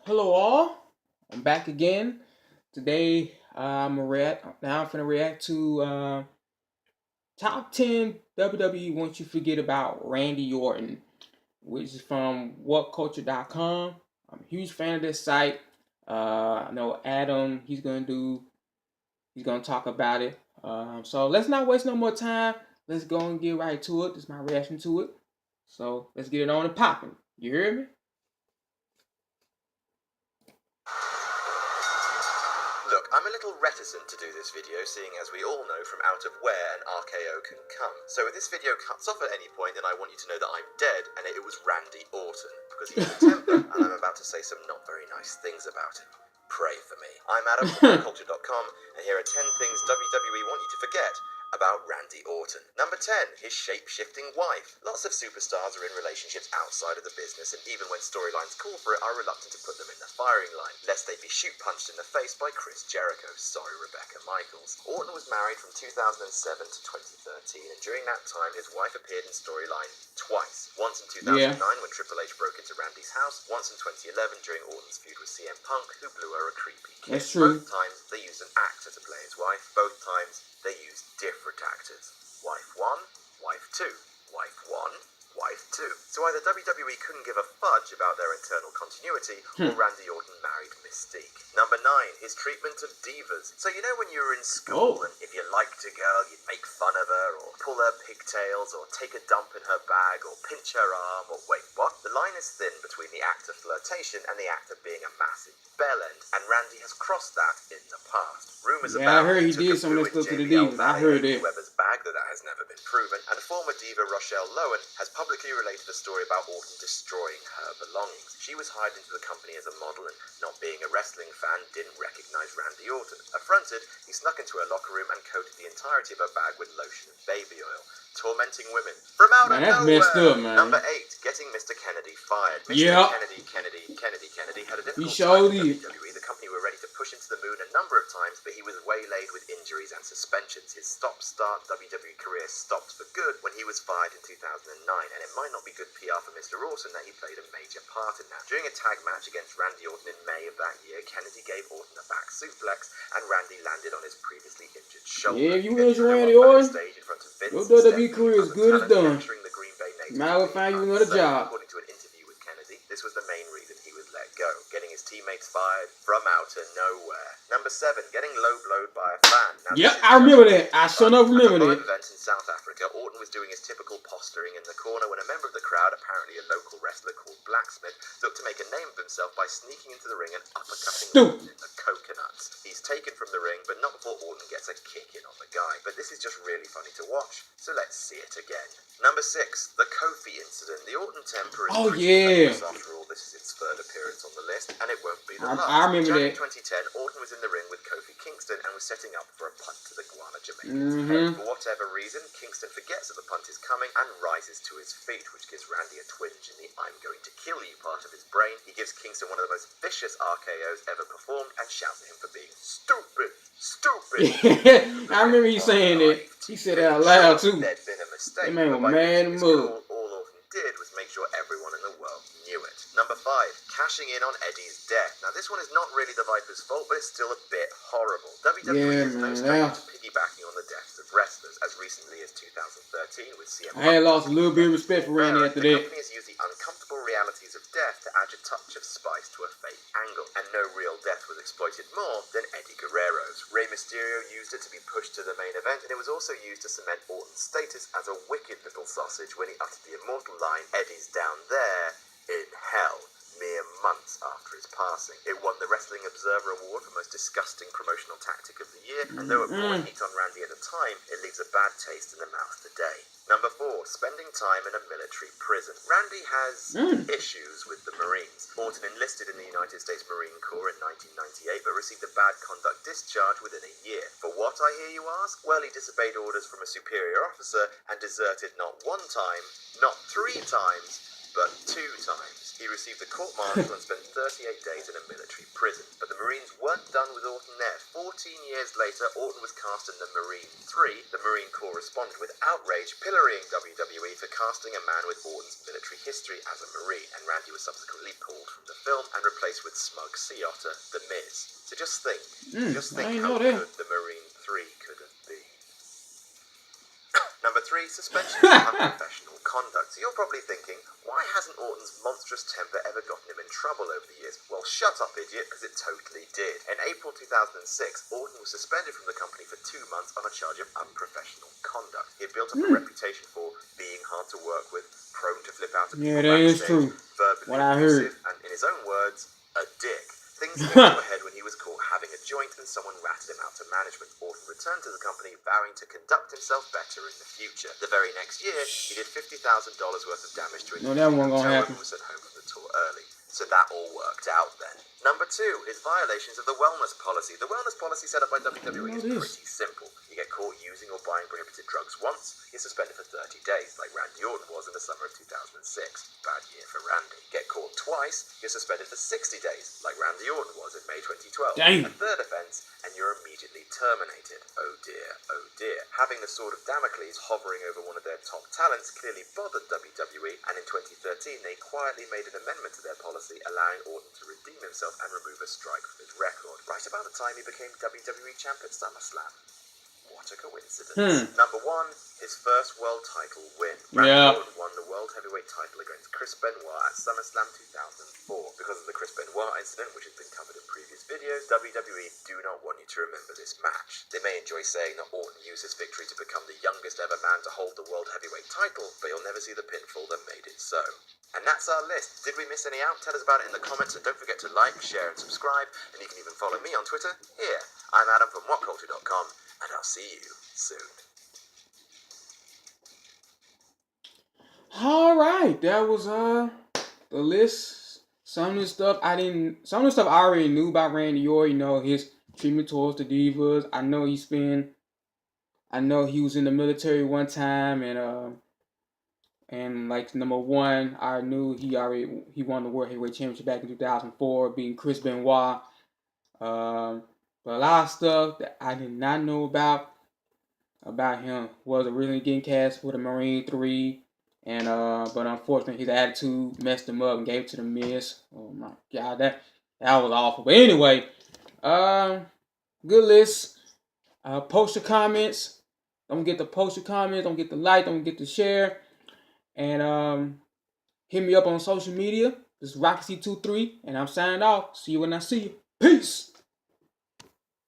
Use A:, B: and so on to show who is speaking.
A: Hello all, I'm back again. Today I'm gonna react to top 10 WWE Once You Forget About Randy Orton, which is from whatculture.com. I'm a huge fan of this site. I know Adam, he's gonna talk about it. So let's not waste no more time. Let's go and get right to it. This is my reaction to it. So let's get it on and popping. You hear me?
B: Look, I'm a little reticent to do this video, seeing as we all know from out of where an RKO can come. So if this video cuts off at any point, then I want you to know that I'm dead, and it was Randy Orton, because he has a temper, and I'm about to say some not very nice things about him. Pray for me. I'm Adam from culture.com, and here are 10 things WWE want you to forget about Randy Orton. Number 10, his shape-shifting wife. Lots of superstars are in relationships outside of the business, and even when storylines call for it, are reluctant to put them in the firing line, lest they be shoot-punched in the face by Chris Jericho. Sorry, Rebecca Michaels. Orton was married from 2007 to 2013, and during that time, his wife appeared in storyline twice. Once in 2009 when Triple H broke into Randy's house, once in 2011 during Orton's feud with CM Punk, who blew her a creepy kiss.
A: That's true.
B: Both times, they used an actor to play his wife. Both times, they used different actors. Wife 1, wife 2, wife 1, wife 2. So either WWE couldn't give a fudge about their internal continuity, or Randy Orton married Mystique. Number 9, his treatment of divas. So you know when you were in school, and if you liked a girl, you'd make fun of her, or pull her pigtails, or take a dump in her bag, or pinch her arm, or wait, what? The line is thin between the act of flirtation and the act of being a massive bellend, and Randy has crossed that in the past. Rumours about
A: I heard he did some of this stuff to the divas. I heard it.
B: Weber's bag, though that has never been proven, and former diva Rochelle Lowen has publicly related a story about Orton destroying her belongings. She was hired into the company as a model, and not being a wrestling fan, didn't recognise Randy Orton. Affronted, he snuck into her locker room and coated the entirety of her bag with lotion and baby oil. Tormenting women from out of nowhere.
A: Messed up, man.
B: Number 8, getting Mr. Kennedy fired. Mr. Kennedy had a difficult time with WWE. The company were ready to push into the moon a number of times, but he was waylaid with injuries and suspensions. His stop-start WWE career stopped for good when he was fired in 2009, and it might not be good PR for Mr. Orton that he played a major part in that. During a tag match against Randy Orton in May of that year, Kennedy gave Orton a back suplex, and Randy landed on his previously injured shoulder.
A: Yeah, if you injured Randy Orton, your WWE career is good as done. Now we'll find you another job.
B: According to an interview with Kennedy, this was the main reason he was let go, getting his teammates fired from out of nowhere. Number 7, getting low-blowed by a fan.
A: Now, I remember that. I sure enough remember that.
B: At a live event in South Africa, Orton was doing his typical posturing in the corner when a member of the crowd, apparently a local wrestler called Blacksmith, looked to make a name of himself by sneaking into the ring and uppercutting Orton in the coconuts. He's taken from the ring, but not before Orton gets a kick in on the guy. But this is just really funny to watch, so let's see it again. Number 6, the Kofi incident. The Orton temper is famous. After all, this is its third appearance on the list, and it won't be the last.
A: I remember
B: January
A: that.
B: 2010, Orton was in the ring with Kofi Kingston and was setting up for a punt to the Guana Jamaican's head. For whatever reason, Kingston forgets that the punt is coming and rises to his feet, which gives Randy a twinge in the "I'm going to kill you" part of his brain. He gives Kingston one of the most vicious RKOs ever performed and shouts at him for being stupid.
A: I remember you saying that. He said it out loud too.
B: There'd been a mistake.
A: That man was mad and mud.
B: All Orton did was make sure everyone in the world knew it. Number 5, cashing in on Eddie's death. Now this one is not really the Viper's fault, but it's still a bit horrible. WWE is no stranger to piggybacking on the deaths of wrestlers, as recently as 2013 with CM Punk.
A: I had lost a little bit of respect for Randy after that.
B: The company has used the uncomfortable realities of death to add a touch of spice to a fake angle, and no real death was exploited more than Eddie Guerrero's. Rey Mysterio used it to be pushed to the main event, and it was also used to cement Orton's status as a wicked little sausage when he uttered the immortal line, "Eddie's down there in hell," mere months after his passing. It won the Wrestling Observer Award for most disgusting promotional tactic of the year, and though it brought heat on Randy at the time, it leaves a bad taste in the mouth today. Number 4, spending time in a military prison. Randy has issues with the Marines. Orton enlisted in the United States Marine Corps in 1998, but received a bad conduct discharge within a year. For what, I hear you ask? Well, he disobeyed orders from a superior officer and deserted not 1 time, not 3 times, but 2 times. He received a court-martial and spent 38 days in a military prison. But the Marines weren't done with Orton there. 14 years later, Orton was cast in The Marine 3. The Marine Corps responded with outrage, pillorying WWE for casting a man with Orton's military history as a Marine, and Randy was subsequently pulled from the film and replaced with smug sea otter, The Miz. So just think how good The Marine 3 could have been. Number 3, suspension for unprofessional conduct. So you're probably thinking, why hasn't Orton's monstrous temper ever gotten him in trouble over the years? Well, shut up, idiot, because it totally did. In April 2006, Orton was suspended from the company for 2 months on a charge of unprofessional conduct. He had built up a reputation for being hard to work with, prone to flip out at people backstage, verbally abusive, and in his own words, a dick. Things came to a head when he was caught having a joint and someone ratted him out to management. Orton returned to the company, vowing to conduct himself better in the future. The very next year, he did $50,000 worth of damage to his hotel and was sent home from the tour early. So that all worked out then. Number 2 is violations of the wellness policy. The wellness policy set up by WWE is pretty simple. You get caught using or buying prohibited drugs once, you're suspended for 30 days, like Randy Orton was in the summer of 2006. Bad year for Randy. Get caught twice, you're suspended for 60 days, like Randy Orton was in May 2012.
A: Dang.
B: A third offence, and you're immediately terminated. Oh dear, oh dear. Having the sword of Damocles hovering over one of their top talents clearly bothered WWE, and in 2013 they quietly made an amendment to their policy, allowing Orton to redeem himself and remove a strike from his record, right about the time he became WWE champ at SummerSlam. What a coincidence. Number 1, his first world title win. Randy Orton won the world heavyweight title against Chris Benoit at SummerSlam 2004. Because of the Chris Benoit incident, which has been covered in previous videos, WWE do not want you to remember this match. They may enjoy saying that Orton used his victory to become the youngest ever man to hold the world heavyweight title, but you'll never see the pinfall that made it so. And that's our list. Did we miss any out? Tell us about it in the comments, and don't forget to like, share, and subscribe. And you can even follow me on Twitter. Here, I'm Adam from WhatCulture.com, and I'll see you soon.
A: All right, that was the list. Some of the stuff I already knew about Randy Orton. You know, his treatment towards the divas. I know he was in the military one time, and like number 1, I knew he won the World Heavyweight Championship back in 2004, beating Chris Benoit. But a lot of stuff that I did not know about him was originally getting cast for the Marine 3, and but unfortunately his attitude messed him up and gave it to the Miz. Oh my God, that was awful. But anyway, good list. Post your comments. Don't forget to post your comments. Don't forget to like. Don't forget to share. And hit me up on social media. This is RockyC23, and I'm signing off. See you when I see you. Peace.